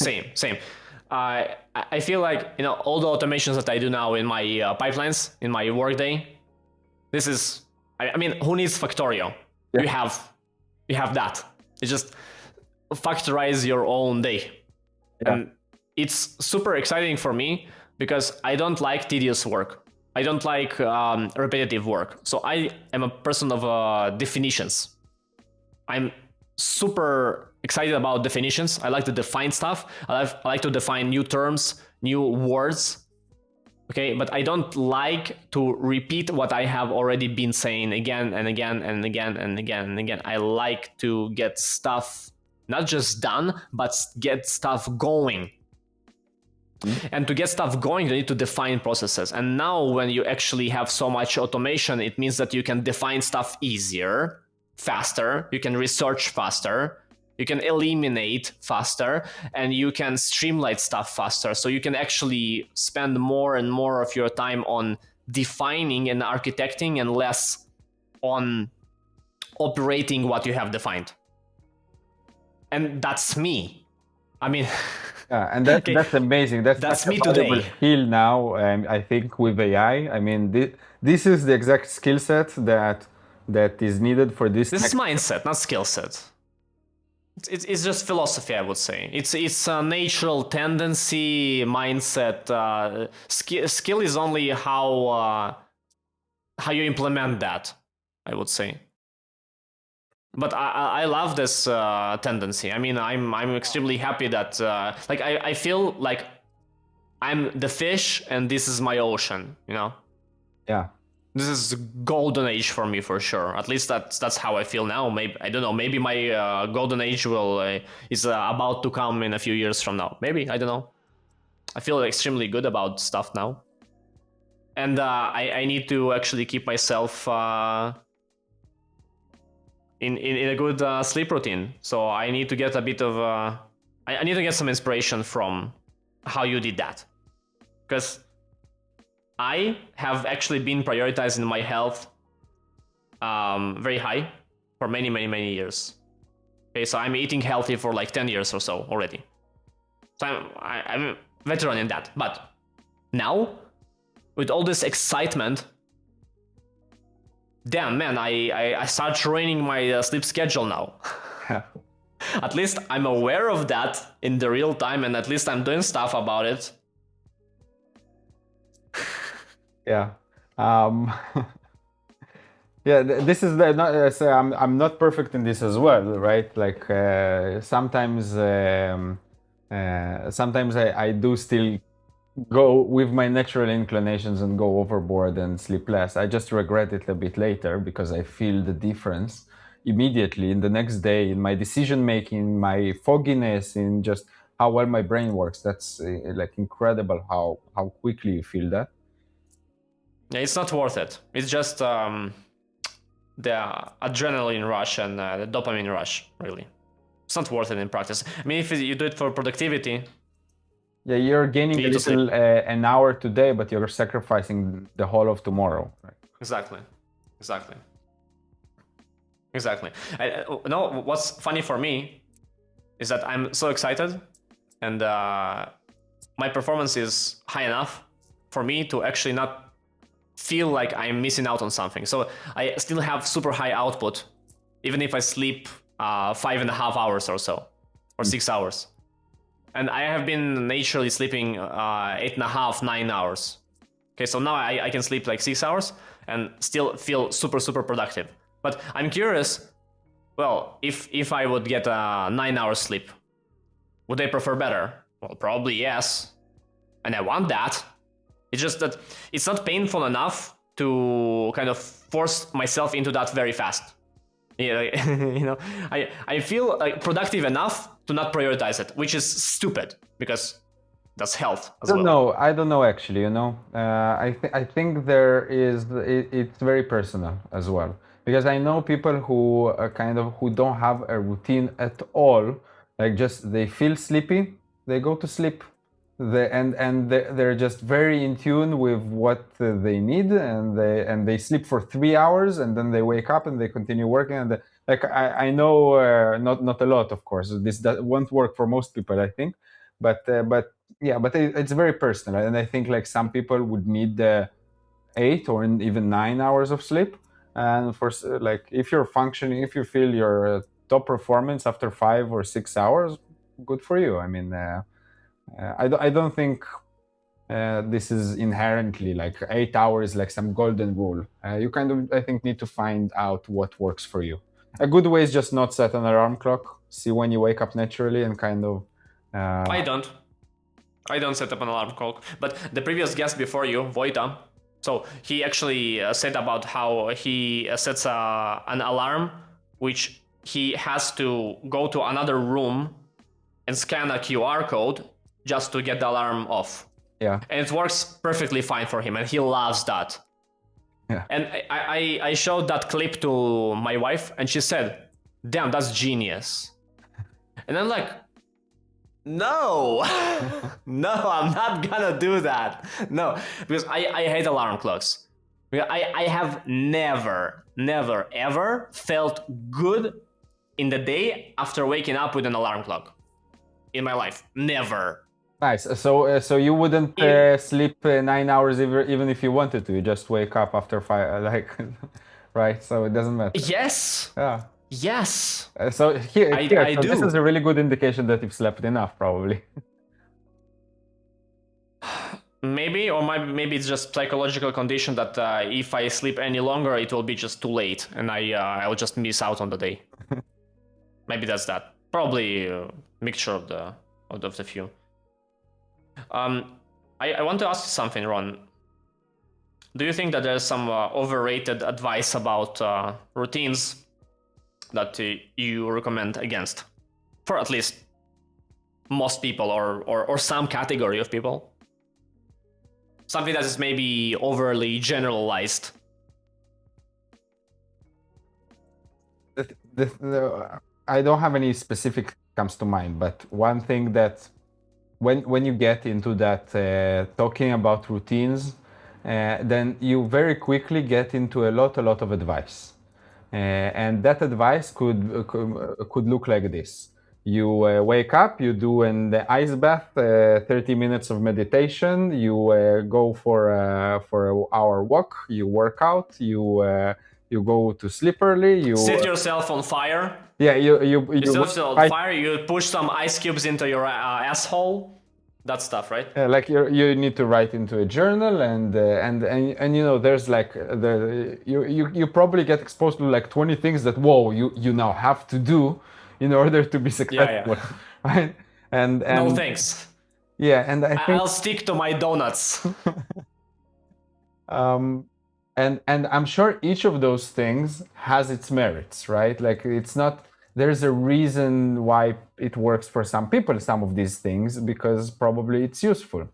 I feel like, you know, all the automations that I do now in my pipelines in my workday. This is. I mean, who needs Factorio? You have that. It's just factorize your own day. And it's super exciting for me because I don't like tedious work. I don't like repetitive work. So I am a person of definitions. I'm super excited about definitions. I like to define stuff. I like to define new terms, new words. Okay, but I don't like to repeat what I have already been saying again and again and again and again and again. I like to get stuff not just done, but get stuff going. And to get stuff going, you need to define processes. And now when you actually have so much automation, it means that you can define stuff easier, faster, you can research faster, you can eliminate faster, and you can streamline stuff faster. So you can actually spend more and more of your time on defining and architecting and less on operating what you have defined. And that's me. I mean... Yeah, and that's amazing. That's me today. Skill now, I think with AI. I mean, this is the exact skill set that is needed for this. This is mindset, not skill set. It's just philosophy, I would say. It's a natural tendency, mindset. Skill is only how you implement that, I would say. But I love this tendency. I mean, I'm extremely happy that like I feel like I'm the fish and this is my ocean. You know. Yeah. This is golden age for me for sure. At least that's how I feel now. Maybe I don't know. Maybe my golden age is about to come in a few years from now. Maybe I don't know. I feel extremely good about stuff now, and I need to actually keep myself in a good sleep routine. So I need to get a bit of I need to get some inspiration from how you did that, because I have actually been prioritizing my health very high for many years. Okay, so I'm eating healthy for like 10 years or so already. So I'm a veteran in that. But now, with all this excitement, damn man, I start training my sleep schedule now. At least I'm aware of that in the real time, and at least I'm doing stuff about it. Yeah. Yeah, this is I'm not perfect in this as well, right? Like sometimes I do still go with my natural inclinations and go overboard and sleep less. I just regret it a bit later because I feel the difference immediately in the next day in my decision making, my fogginess, in just how well my brain works. That's like incredible how quickly you feel that. Yeah, it's not worth it. It's just the adrenaline rush and the dopamine rush, really. It's not worth it in practice. I mean, if you do it for productivity... Yeah, you're gaining a little an hour today, but you're sacrificing the whole of tomorrow. Right? Exactly. No, what's funny for me is that I'm so excited, and my performance is high enough for me to actually not feel like I'm missing out on something. So I still have super high output, even if I sleep 5.5 hours or so, or 6 hours. And I have been naturally sleeping 8.5, 9 hours. Okay, so now I can sleep like 6 hours and still feel super, super productive. But I'm curious, well, if I would get a 9 hours sleep, would I prefer better? Well, probably yes. And I want that. It's just that it's not painful enough to kind of force myself into that very fast. Yeah, you know, I feel like productive enough to not prioritize it, which is stupid because that's health as well. No, I don't know actually. I think there is it's very personal as well, because I know people who who don't have a routine at all. Like, just they feel sleepy, they go to sleep. They're just very in tune with what they need, and they sleep for 3 hours, and then they wake up and they continue working. Like, I know, not a lot, of course. That won't work for most people, I think, but yeah, but it's very personal, and I think like some people would need 8 or even 9 hours of sleep, and like, if you're functioning, if you feel your top performance after 5 or 6 hours, good for you. I mean, I don't think this is inherently like 8 hours, like some golden rule. You kind of, I think, need to find out what works for you. A good way is just not set an alarm clock. See when you wake up naturally, and kind of. I don't set up an alarm clock. But the previous guest before you, Vojta, so he actually said about how he sets an alarm, which he has to go to another room and scan a QR code just to get the alarm off. Yeah. And it works perfectly fine for him, and he loves that. Yeah. And I showed that clip to my wife, and she said, "Damn, that's genius." And I'm like, no, no, I'm not gonna do that. No, because I hate alarm clocks. I have never, ever felt good in the day after waking up with an alarm clock in my life. Never. Nice. So you wouldn't sleep 9 hours even if you wanted to. You just wake up after 5, like, right? So it doesn't matter. Yes. Yeah. Yes. So I so do. this is a really good indication that you've slept enough, probably. Maybe, or maybe it's just psychological condition that if I sleep any longer, it will be just too late, and I'll just miss out on the day. Maybe that's that. Probably a mixture of the few. I want to ask you something, Ron. Do you think that there's some overrated advice about routines that you recommend against, for at least most people, or some category of people? Something that is maybe overly generalized. I don't have any specific comes to mind, but one thing that when you get into that talking about routines, then you very quickly get into a lot of advice, and that advice could look like this. You wake up, you do an ice bath, 30 minutes of meditation, you go for an hour walk, you work out, you go to sleep early, you set yourself on fire. Yeah, you set yourself on fire. You push some ice cubes into your asshole. That stuff, right? Like you need to write into a journal, and there's like you probably get exposed to like 20 things that you now have to do in order to be successful, right? And no thanks. Yeah, and I'll stick to my donuts. And I'm sure each of those things has its merits, right? Like, it's not, there's a reason why it works for some people, some of these things, because probably it's useful.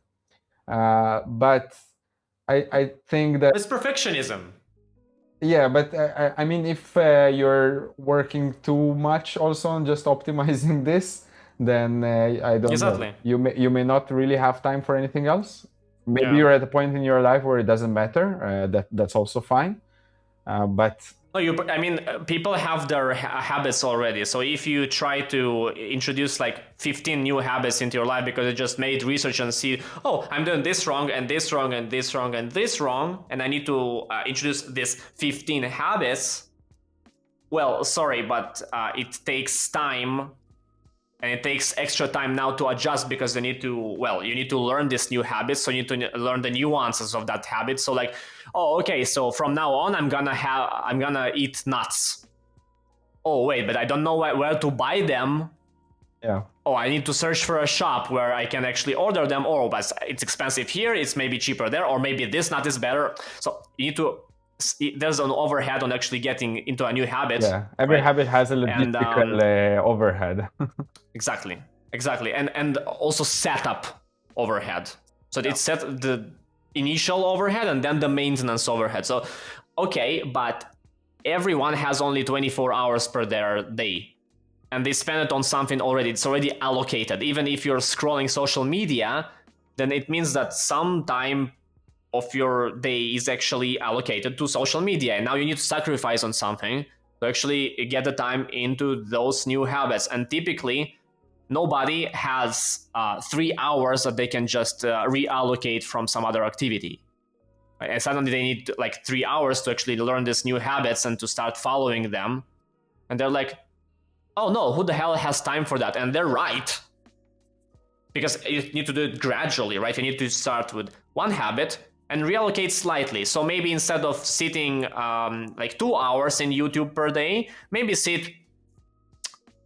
But I think that it's perfectionism. Yeah, but I mean, if you're working too much also on just optimizing this, then I don't know. You may not really have time for anything else. Maybe you're at a point in your life where it doesn't matter. That's also fine. But I mean, people have their habits already. So if you try to introduce like 15 new habits into your life because you just made research and see, oh, I'm doing this wrong and this wrong and this wrong and this wrong, and I need to introduce these 15 habits. Well, sorry, but it takes time and it takes extra time now to adjust because you need to learn this new habit, so you need to learn the nuances of that habit. So like, oh, okay, so from now on I'm gonna eat nuts. Oh wait, but I don't know where to buy them. Yeah. Oh, I need to search for a shop where I can actually order them. Oh, but it's expensive here, it's maybe cheaper there, or maybe this nut is better. So you need to, there's an overhead on actually getting into a new habit. Yeah, every right? habit has a And logistical overhead. exactly, and also setup overhead. So it's set the initial overhead and then the maintenance overhead. So okay, but everyone has only 24 hours per their day, and they spend it on something already. It's already allocated. Even if you're scrolling social media, then it means that some time of your day is actually allocated to social media, and now you need to sacrifice on something to actually get the time into those new habits. And typically nobody has 3 hours that they can just reallocate from some other activity, right? And suddenly they need like 3 hours to actually learn these new habits and to start following them, and they're like, oh no, who the hell has time for that? And they're right, because you need to do it gradually, right? You need to start with one habit and reallocate slightly. So maybe instead of sitting like 2 hours in YouTube per day, maybe sit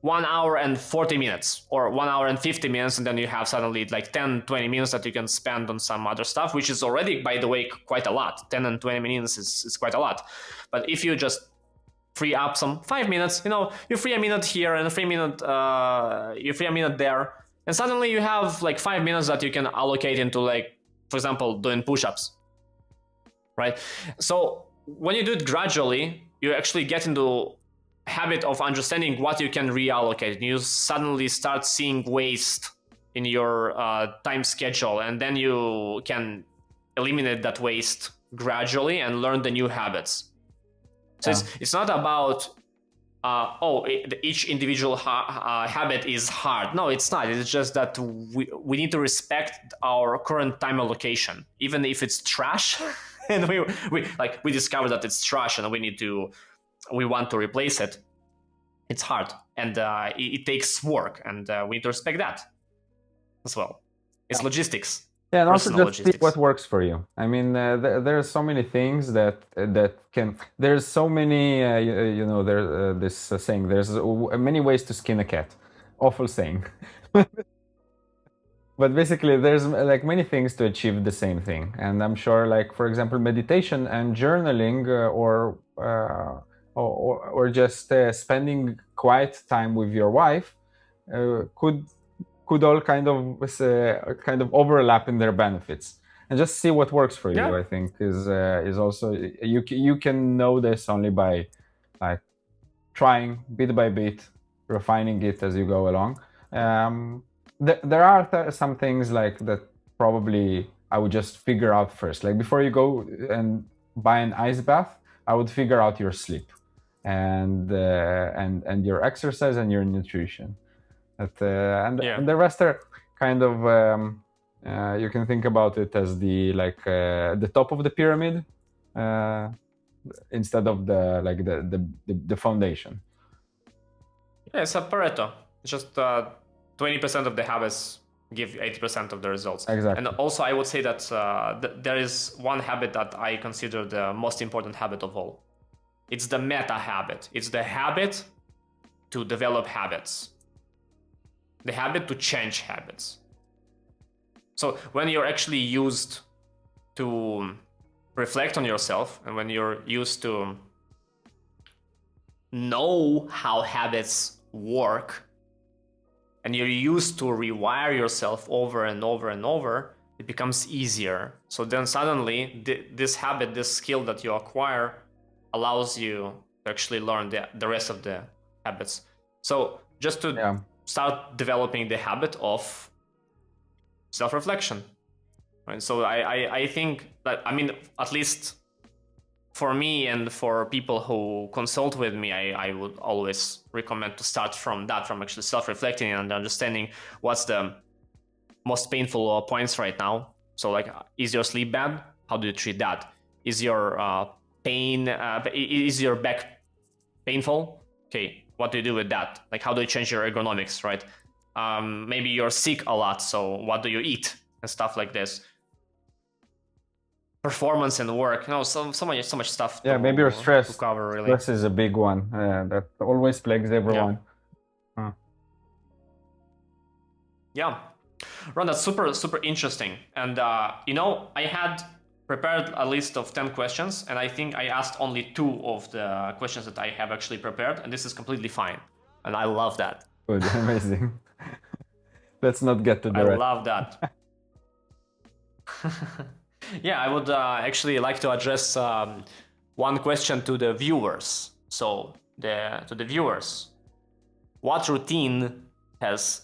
1 hour and 40 minutes or 1 hour and 50 minutes, and then you have suddenly like 10-20 minutes that you can spend on some other stuff, which is already, by the way, quite a lot. 10 and 20 minutes is quite a lot. But if you just free up some 5 minutes, you free a minute here and you free a minute there, and suddenly you have like 5 minutes that you can allocate into, like, for example, doing push-ups, right? So when you do it gradually, you actually get into habit of understanding what you can reallocate. You suddenly start seeing waste in your time schedule, and then you can eliminate that waste gradually and learn the new habits. So it's not about each individual habit is hard. No, it's not. It's just that we need to respect our current time allocation, even if it's trash. And we discover that it's trash, and we want to replace it. It's hard, and it takes work, and we need to respect that as well. It's logistics. Yeah, and also just see what works for you. I mean, there are so many things that can. There's so many, this saying. There's many ways to skin a cat. Awful saying. But basically, there's like many things to achieve the same thing. And I'm sure, like, for example, meditation and journaling, or just spending quiet time with your wife could all kind of overlap in their benefits. And just see what works for you. I think is also, you can know this only by like trying bit by bit, refining it as you go along. There are some things like that probably I would just figure out first. Like before you go and buy an ice bath, I would figure out your sleep and your exercise and your nutrition. And the rest are kind of you can think about it as the top of the pyramid instead of the foundation. Yeah, it's a Pareto. It's just 20% of the habits give 80% of the results. Exactly. And also, I would say that there is one habit that I consider the most important habit of all. It's the meta habit. It's the habit to develop habits. The habit to change habits. So when you're actually used to reflect on yourself, and when you're used to know how habits work, and you're used to rewire yourself over and over and over, it becomes easier. So then suddenly this habit, this skill that you acquire, allows you to actually learn the rest of the habits. So just to start developing the habit of self-reflection. Right? So I think that, I mean, at least for me and for people who consult with me, I would always recommend to start from actually self-reflecting and understanding what's the most painful points right now. So like, is your sleep bad? How do you treat that? Is your is your back painful? Okay, what do you do with that? Like, how do you change your ergonomics, right? maybe you're sick a lot, so what do you eat and stuff like this. Performance and work, so much stuff. Yeah, maybe you're stressed. To cover, really. Stress is a big one that always plagues everyone. Yeah. Ron, that's super interesting. And I had prepared a list of 10 questions, and I think I asked only 2 of the questions that I have actually prepared, and this is completely fine. And I love that. Good, amazing. Let's not get to the rest. I love that. Yeah, I would actually like to address one question to the viewers. So, to the viewers, what routine has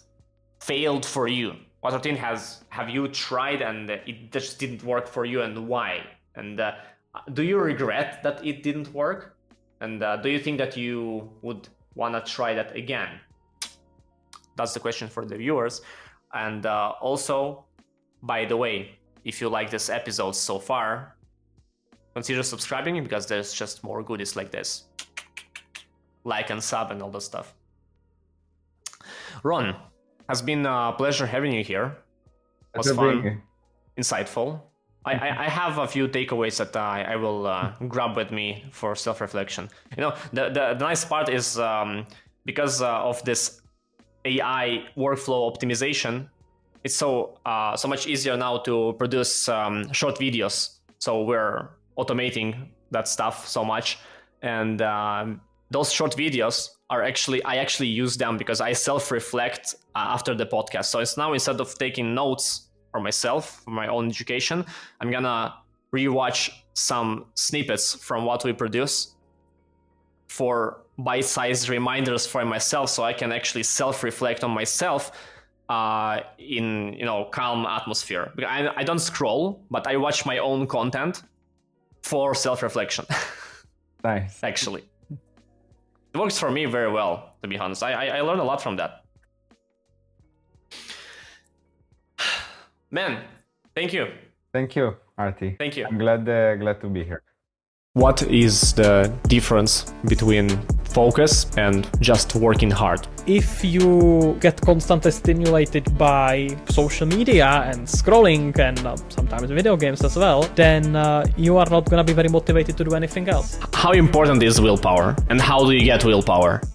failed for you? What routine have you tried and it just didn't work for you, and why? And do you regret that it didn't work? And do you think that you would want to try that again? That's the question for the viewers. And also, by the way, if you like this episode so far, consider subscribing, because there's just more goodies like this. Like and sub and all that stuff. Ron, has been a pleasure having you here. It was fun, insightful. I have a few takeaways that I will grab with me for self-reflection. The nice part is because of this AI workflow optimization, it's so much easier now to produce short videos. So we're automating that stuff so much, and those short videos are I actually use them because I self-reflect after the podcast. So it's now, instead of taking notes for myself, for my own education, I'm gonna rewatch some snippets from what we produce for bite-sized reminders for myself, so I can actually self-reflect on myself in calm atmosphere. I don't scroll, but I watch my own content for self-reflection. Nice. Actually, it works for me very well, to be honest. I learned a lot from that. Man, thank you. Thank you, Arty. Thank you. I'm glad to be here. What is the difference between focus and just working hard? If you get constantly stimulated by social media and scrolling and sometimes video games as well, then you are not going to be very motivated to do anything else. How important is willpower, and how do you get willpower?